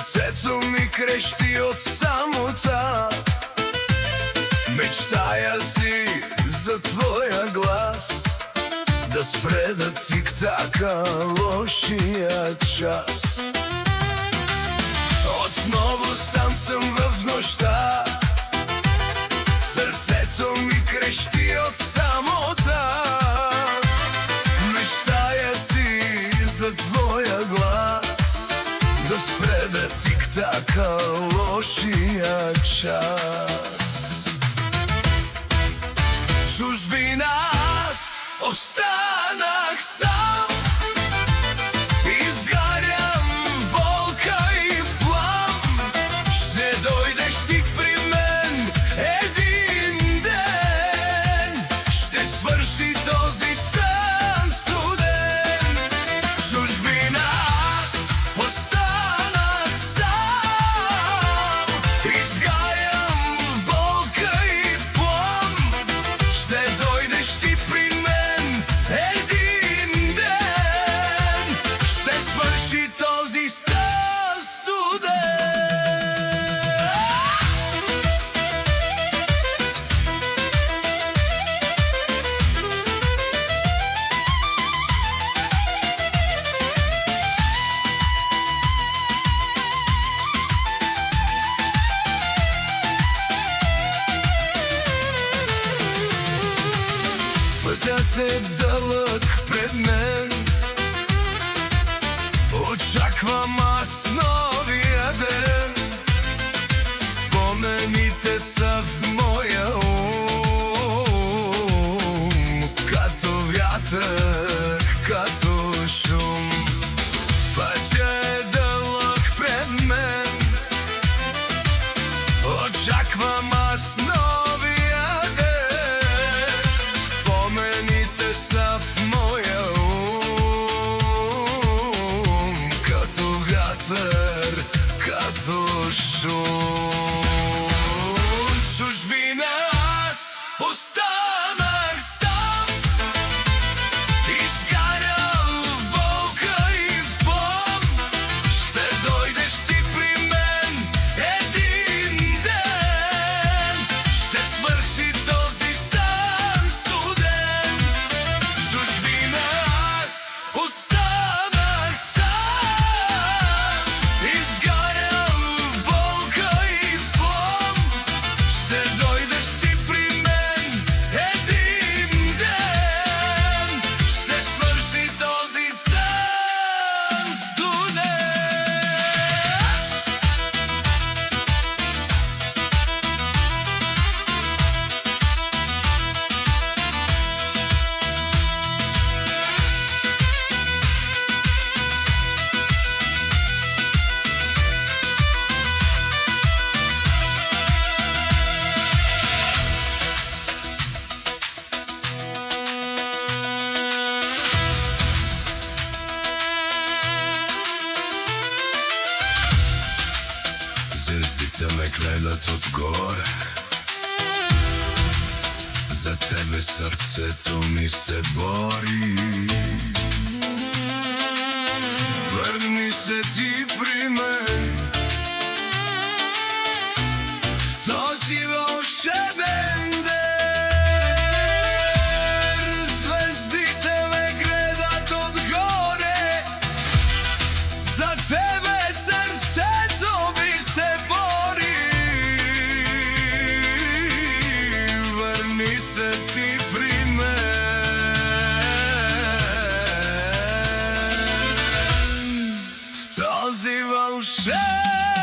Срцето ми крещи од самота. Мечтаја си за твоја глас, да спре да тик-така лошиот час. Отново сам сум в ношта, срцето ми крещи од самота. Мечтаја си за твоја глас, да спре да тик-така лошиот час. Чужбина аз останах сам, изгарям в болка и в плам. Ще дојдеш ти при мен един ден, ще свърши този сън студен. Чужбина аз останах сам, изгарям в болка и в плам. Ще дојдеш ти при мен един ден, ще свърши този сън студен. Пътят е дълъг пред мен, очаквам аз новия ден. Спомените са в моя ум, като вятър, като шум. Пътя е дълъг пред мен, очаквам аз новия ден. Спомените са в моя ум, като вятър, като шум. Чужбина аз останах сам, изгарял в болка и в плам. Ще дойдеш ти при мен един ден, ще свърши този сън студен. Чужбина аз останах сам, изгарял в болка и в плам. Ще дойдеш ти при мен един ден, ще свърши този сън студен. Звездите ме гледат отгоре, за тебе сърцето ми се бори. Върни се ти при мен в този вълшебен ден. Звездите ме гледат отгоре, за тебе сърцето ми се бори. Върни се ти при мен в този вълшебен